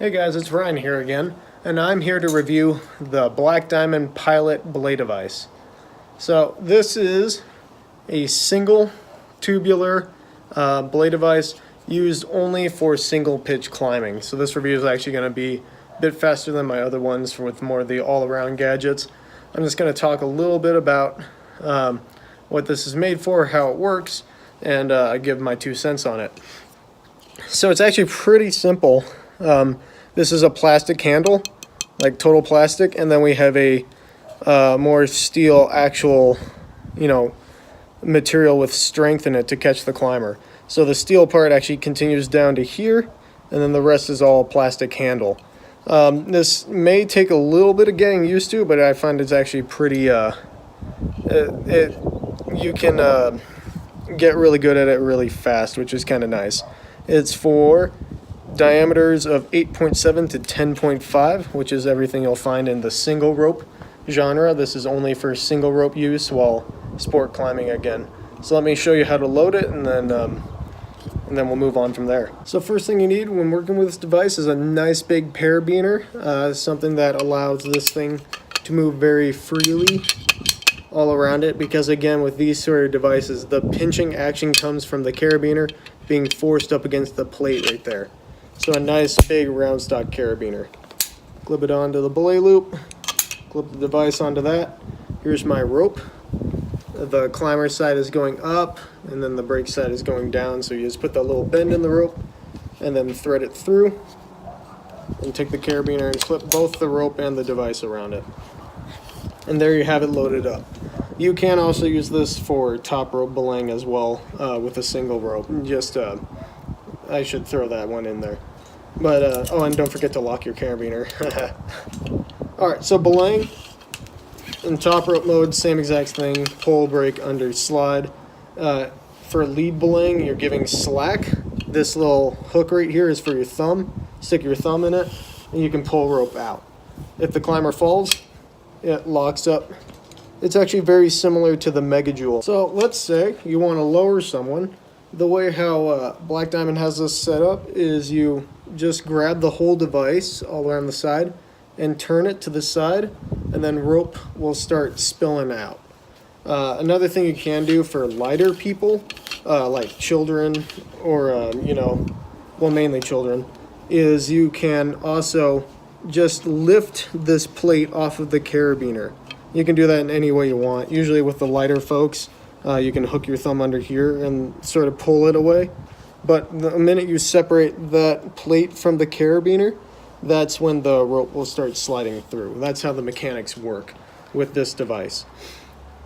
Hey guys, it's Ryan here again, and I'm here to review the Black Diamond Pilot belay device. So this is a single tubular belay device used only for single pitch climbing. So this review is actually going to be a bit faster than my other ones with more of the all-around gadgets. I'm just going to talk a little bit about what this is made for, how it works, and give my 2 cents on it. So it's actually pretty simple. This is a plastic handle, like total plastic, and then we have a more steel actual, material with strength in it to catch the climber. So the steel part actually continues down to here, and then the rest is all plastic handle. This may take a little bit of getting used to, but I find it's actually pretty, you can get really good at it really fast, which is kind of nice. It's for diameters of 8.7 to 10.5, which is everything you'll find in the single rope genre. This is only for single rope use while sport climbing again. So let me show you how to load it, and then we'll move on from there. So first thing you need when working with this device is a nice big carabiner, something that allows this thing to move very freely all around it, because again, with these sort of devices, the pinching action comes from the carabiner being forced up against the plate right there. So a nice big round stock carabiner. Clip it onto the belay loop, clip the device onto that. Here's my rope. The climber side is going up, and then the brake side is going down, so you just put that little bend in the rope and then thread it through, and take the carabiner and clip both the rope and the device around it. And there you have it loaded up. You can also use this for top rope belaying as well, with a single rope. Just I should throw that one in there. But oh, and don't forget to lock your carabiner. Alright, so belaying in top rope mode, same exact thing. Pull, brake, under, slide. For lead belaying, you're giving slack. This little hook right here is for your thumb. Stick your thumb in it, and you can pull rope out. If the climber falls, it locks up. It's actually very similar to the Megajoule. So let's say you want to lower someone. The way how Black Diamond has this set up is you just grab the whole device all around the side and turn it to the side, and then rope will start spilling out. Another thing you can do for lighter people, like children or, well, mainly children, is you can also just lift this plate off of the carabiner. You can do that in any way you want. Usually with the lighter folks, you can hook your thumb under here and sort of pull it away. But the minute you separate that plate from the carabiner, that's when the rope will start sliding through. That's how the mechanics work with this device.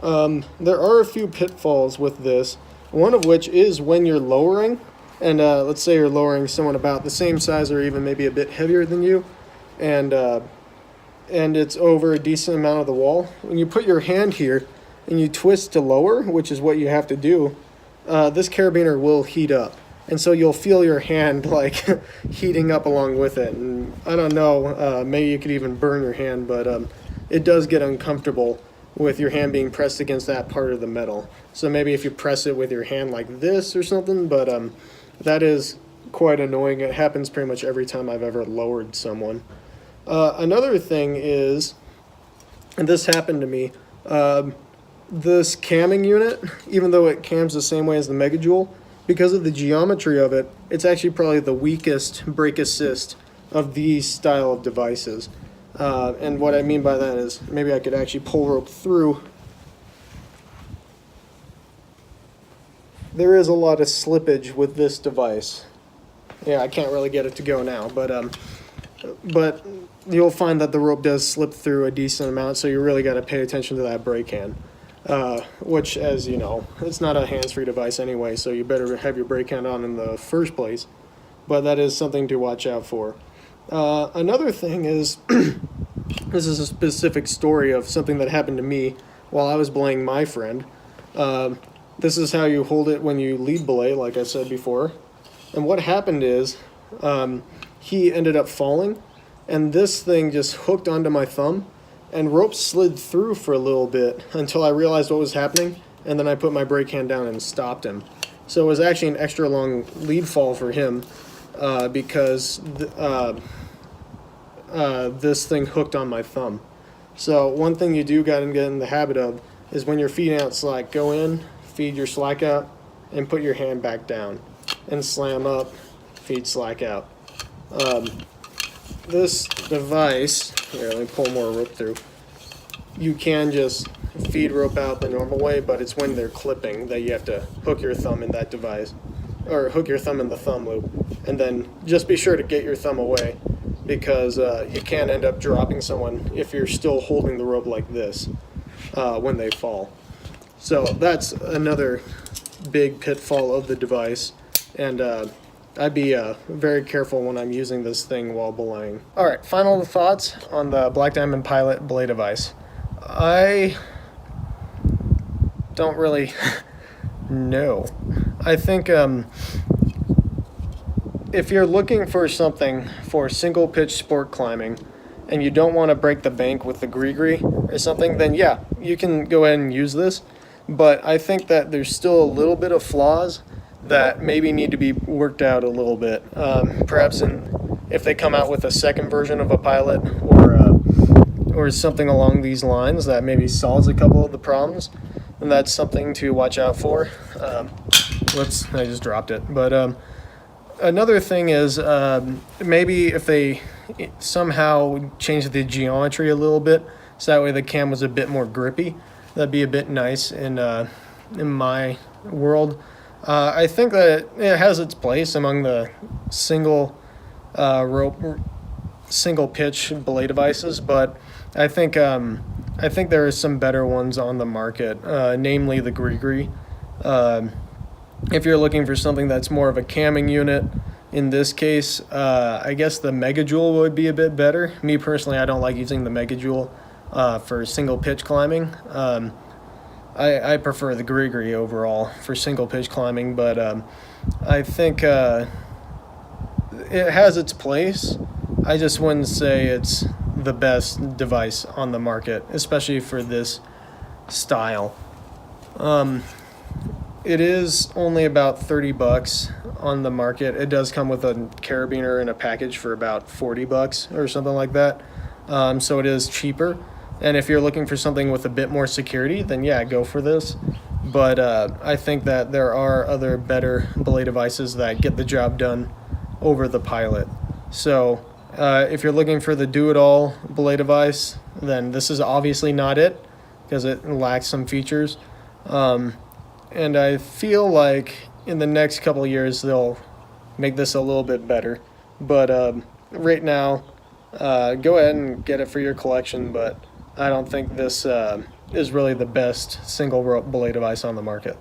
There are a few pitfalls with this, one of which is when you're lowering, and let's say you're lowering someone about the same size or even maybe a bit heavier than you, and it's over a decent amount of the wall. When you put your hand here and you twist to lower, which is what you have to do, this carabiner will heat up. And so you'll feel your hand like heating up along with it. And I don't know, maybe you could even burn your hand, but it does get uncomfortable with your hand being pressed against that part of the metal. So maybe if you press it with your hand like this or something, but that is quite annoying. It happens pretty much every time I've ever lowered someone. Another thing is, and this happened to me, this camming unit, even though it cams the same way as the Megajoule, because of the geometry of it, it's actually probably the weakest brake assist of these style of devices. And what I mean by that is, maybe I could actually pull rope through. There is a lot of slippage with this device. Yeah, I can't really get it to go now, but you'll find that the rope does slip through a decent amount, so you really got to pay attention to that brake hand. Which, as you know, it's not a hands-free device anyway, so you better have your brake hand on in the first place. But that is something to watch out for. Another thing is, this is a specific story of something that happened to me while I was belaying my friend. This is how you hold it when you lead belay, like I said before. And what happened is, he ended up falling, and this thing just hooked onto my thumb, and rope slid through for a little bit until I realized what was happening, and then I put my brake hand down and stopped him. So it was actually an extra long lead fall for him, because this thing hooked on my thumb. So one thing you do got to get in the habit of is when you're feeding out slack, go in, feed your slack out, and put your hand back down, and slam up, feed slack out. This device, here, let me pull more rope through. You can just feed rope out the normal way, but it's when they're clipping that you have to hook your thumb in that device, or hook your thumb in the thumb loop, and then just be sure to get your thumb away, because you can end up dropping someone if you're still holding the rope like this when they fall. So that's another big pitfall of the device, and I'd be very careful when I'm using this thing while belaying. All right, final thoughts on the Black Diamond Pilot belay device. I don't really know. I think if you're looking for something for single pitch sport climbing and you don't want to break the bank with the gree or something, then yeah, you can go ahead and use this. But I think that there's still a little bit of flaws that maybe need to be worked out a little bit. Perhaps if they come out with a second version of a Pilot or something along these lines that maybe solves a couple of the problems, and that's something to watch out for. Whoops, I just dropped it. But another thing is maybe if they somehow change the geometry a little bit, so that way the cam was a bit more grippy, that'd be a bit nice in my world. I think that it has its place among the single pitch belay devices, but I think there are some better ones on the market, namely the gree. If you're looking for something that's more of a camming unit, in this case, I guess the Megajoule would be a bit better. Me personally, I don't like using the Megajoule for single pitch climbing. I prefer the gree overall for single pitch climbing, but I think it has its place. I just wouldn't say it's the best device on the market, especially for this style. It is only about $30 on the market. It does come with a carabiner and a package for about $40 or something like that. So it is cheaper. And if you're looking for something with a bit more security, then yeah, go for this. But I think that there are other better belay devices that get the job done over the Pilot. So if you're looking for the do-it-all belay device, then this is obviously not it, because it lacks some features. And I feel like in the next couple of years they'll make this a little bit better. But right now, go ahead and get it for your collection, but I don't think this is really the best single rope belay device on the market.